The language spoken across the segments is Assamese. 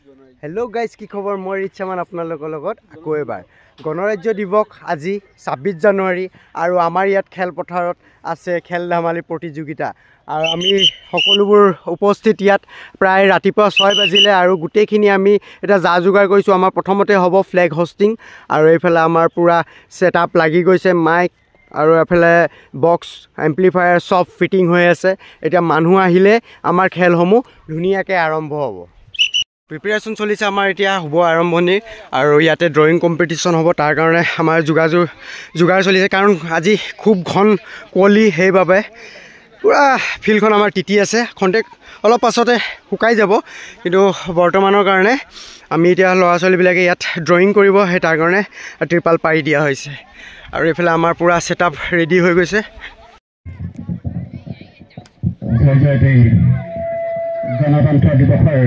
हेलो गाइज की खबर मैं रिचामान आपलोकर आको एबार गणराज्य दिवस आज 26 জানুৱাৰী और आमार इयात खेलपथारत आछे खेल धेमाली प्रतियोगिता और आमी सकलोबोर उपस्थित इयात प्राय रातिपुवा 6 बाजिले और गोटेइखिनि आमी एटा जा जोगार करिसु। आमार प्रथमते हबो फ्लैग होस्टिंग और एफाले आमार पूरा सेटआप लागि गइसे माइक और एफाले बक्स एम्प्लीफायर सब फिटिंग हो आछे। एटा मानुह आहिले आमार खेलসমূह धुनियाके आरम्भ हबो। प्रिपेरेशन चली इतना हम आरम्भणि और इते ड्रइंग कम्पिटिशन हम तार कारण आम जोगार चली कारण आज खूब घन कुँवली সেইবাবে पूरा फिल्डखन आम तिति आछे खन्तेक अलप पाछते शुकाई जाब किन्तु बर्तमाনৰ কাৰণে आमी इतना लरा छोलीबिलाके इयात ड्रइंग करिब সেই तार কাৰণে त्रिपाल पारि दिया হৈছে और एफाले आमार पूरा सेटआप रेडी हो গৈছে। गणतंत्र दिवसर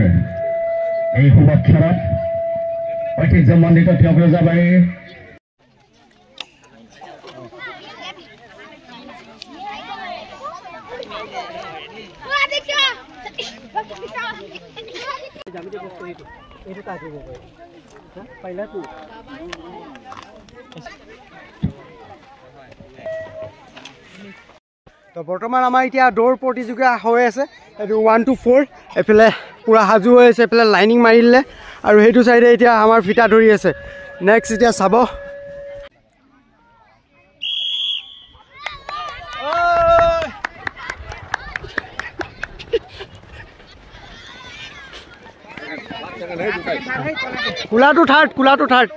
এই শুভক্ষণত ঐতিহ্যমণ্ডিত ত্যাগৰাজাবাৰী तो बर्तमान आम इतना दौड़ प्रतियोगिता हो 1 to 4 एफाले पूरा साजू हो एफाले लाइनिंग मारिले और সেইটো साइडे इतना आमार फिटा धरि आछे। नेक्स्ट इतना चाब कुलाटो थार्ड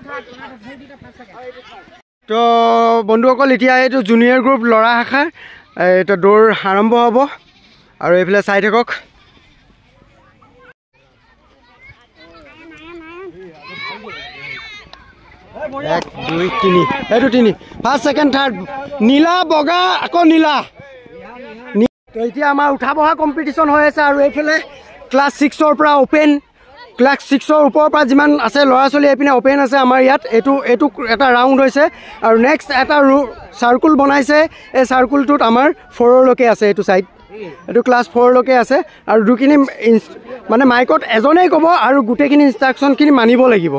तो बंधुसकल इतना जूनियर ग्रुप लड़ा शाखार तो दौड़ आरम्भ हम और ये चाई थक। 1 2 3 फार्स्ट सेकेंड थार्ड नीला बगा आको नीला तो इतना आम उठा बहा कम्पिटिशन हो ये क्लास 6 पर ओपेन क्लास 6 ऊपर जिमान आछे लरा छोली एपिने ओपेन आछे आमार इयात एटा राउंड होइसे और नेक्स्ट एटा सार्कुल बनाइसे ए सार्कुलटुत आमार 4 लके आछे एटु साइड एटु क्लास 4 लके आछे और दुखिनि माने माइकत एजने कब और गुटेखिनि इन्स्ट्राक्शन खिनि मानिब लागिब।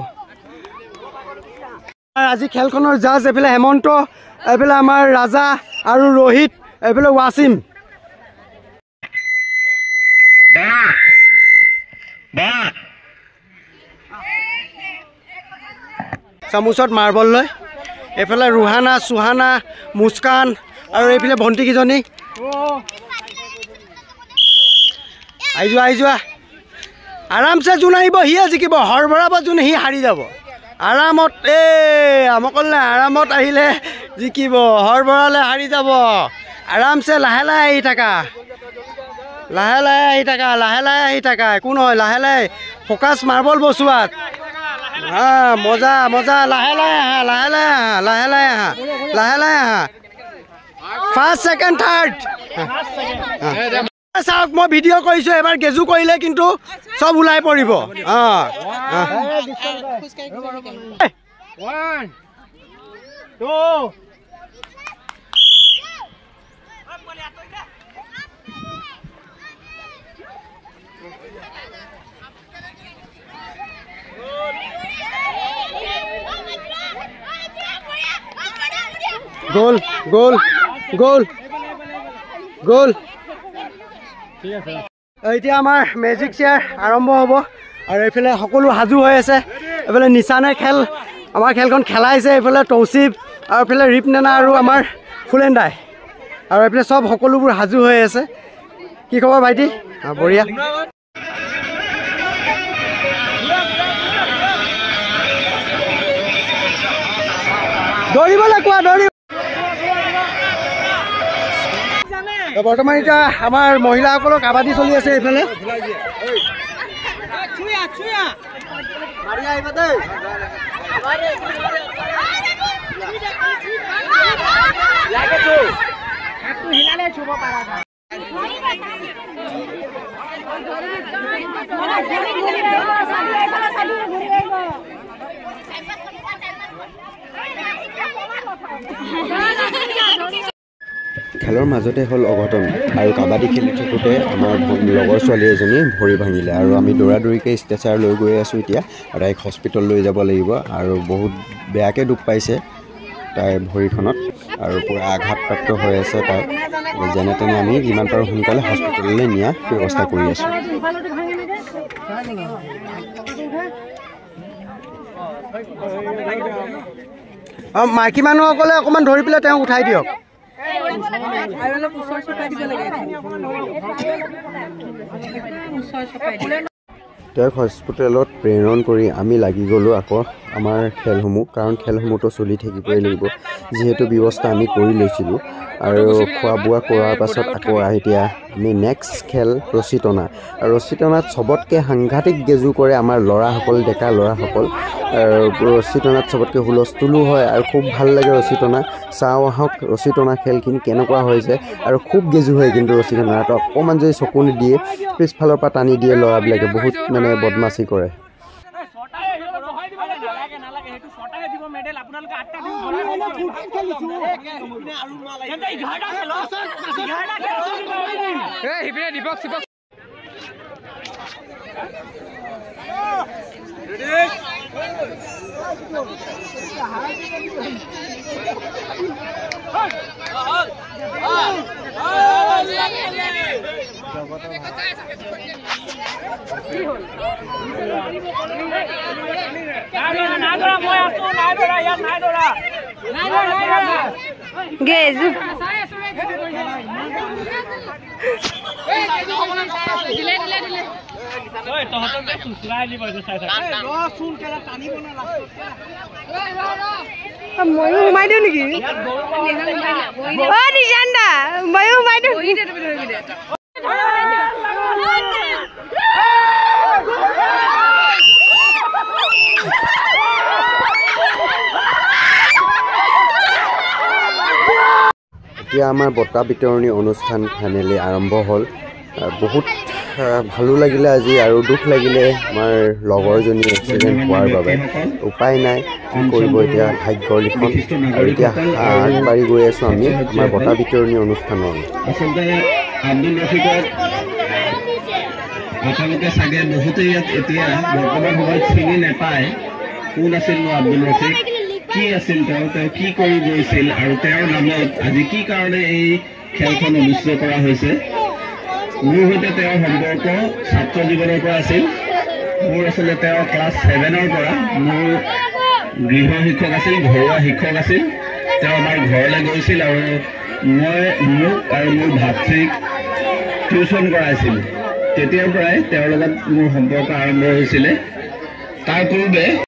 आज खेलखনৰ जाज एफाले हेमंत एफाले आमार राजा और रोहित एफाले वासिम चामुचत मार्बल लय एफाले रुहाना सुहाना मुस्कान और ये भंटी किजनी आई जा आराम से जोन हि जिकिब हरभराब जोन हि हारि যাব आरामत आमकल ना आरामत आहिले जिकिब हरभराले हारि যাব आराम से लाहे लाहे आहि थाका लाहे थाका एकো নহয় लाहे फोकास मार्बल बसुआत हाँ मजा मजा लाहे फार्स्ट सेकेंड थार्ड चाওক मैं भिडिओ करिছো एबार गेजु करिले किन्तु सब उलाई परिब। गोल गोल गोल गोल এতিয়া আমাৰ মেজিক চেয়াৰ আৰম্ভ হ'ব আৰু এইফালে সকলো সাজু হৈ আছে। এইফালে নিচানে খেল আমাৰ খেলখন খেলাইছে এইফালে তৌচিফ আৰু এইফালে ৰিপনেনা আৰু আমাৰ ফুলেন্দাই আৰু এইফালে সব সকলোবোৰ সাজু হৈ আছে। কি খবৰ ভাইটি? বঢ়িয়া। দৌৰিবলৈ কোৱা দৌৰি बर्तमान इतना आमार महिला काबाडी चलि आछे एफाले খেলৰ মাজতে হ'ল অঘটন আৰু কাবাডী খেলি থাকোঁতে আমাৰ লগৰ ছোৱালী এজনী ভৰি ভাঙিলে আৰু আমি দৌৰাদৌৰিকৈ ষ্ট্ৰেচাৰ লৈ গৈ আছোঁ এতিয়া আৰু তাইক হস্পিটেল লৈ যাব লাগিব আৰু বহুত বেয়াকৈ দুখ পাইছে তাইৰ ভৰিখনত আৰু পূৰা আঘাতপ্ৰাপ্ত হৈ আছে তাই যেনে তেনে আমি যিমান পাৰোঁ সোনকালে হস্পিটেললৈ নিয়াৰ ব্যৱস্থা কৰি আছোঁ মাইকী মানুহসকলে অকণমান ধৰি পেলাই তেওঁক উঠাই দিয়ক তেওঁক হস্পিটেলত প্ৰেৰণ কৰি আমি লাগি গ'লোঁ আকৌ আমাৰ খেলসমূহ কাৰণ খেলসমূহতো চলি থাকিবই লাগিব যিহেতু ব্যৱস্থা আমি কৰি লৈছিলোঁ আৰু খোৱা বোৱা কৰাৰ পাছত আকৌ এতিয়া আমি নেক্সট খেল ৰছী টনা আৰু ৰছী টনাত চবতকৈ সাংঘাতিক গেজু কৰে আমাৰ ল'ৰাসকল ডেকা ল'ৰাসকল ৰছী টনাত চবতকৈ হুলস্থুলো হয় আৰু খুব ভাল লাগে ৰছী টনা চাওঁ আহক ৰছী টনা খেলখিনি কেনেকুৱা হৈ যায় আৰু খুব গেজু হয় কিন্তু ৰছী টনাটো অকণমান যদি চকু নিদিয়ে পিছফালৰ পৰা টানি দিয়ে ল'ৰাবিলাকে বহুত মানে বদমাচি কৰে ময়ো সোমাই দিওঁ নেকি নিজান দা ময়ো সোমাই দিওঁ এতিয়া আমাৰ বঁটা বিতৰণী অনুষ্ঠান ফাইনেলি আৰম্ভ হ'ল বহুত ভালো লাগিলে আজি আৰু দুখ লাগিলে আমাৰ লগৰজনী এক্সিডেণ্ট হোৱাৰ বাবে উপায় নাই কি কৰিব এতিয়া ভাগ্যৰ লিখন আৰু এতিয়া আগবাঢ়ি গৈ আছোঁ আমি আমাৰ বঁটা বিতৰণী অনুষ্ঠানলৈ আচলতে আব্দুল ৰফিকক আপোনালোকে চাগে বহুতে ইয়াত এতিয়া বৰ্তমান সময়ত চিনি নাপায় কোন আছিলনো আব্দুল ৰফিক কি আছিল তেওঁ কি কৰি গৈছিল আৰু তেওঁৰ নামত আজি কি কাৰণে এই খেলখন অনুষ্ঠিত কৰা হৈছে মোৰ সৈতে তেওঁৰ সম্পৰ্ক ছাত্ৰ জীৱনৰ পৰা আছিল মোৰ আচলতে তেওঁ ক্লাছ 7ৰ পৰা মোৰ গৃহ শিক্ষক আছিল ঘৰুৱা শিক্ষক আছিল তেওঁ আমাৰ ঘৰলৈ গৈছিল আৰু মই মোক আৰু মোৰ ভাতৃক টিউচন কৰাইছিল তেতিয়াৰ পৰাই তেওঁৰ লগত মোৰ সম্পৰ্ক আৰম্ভ হৈছিলে তাৰ পূৰ্বে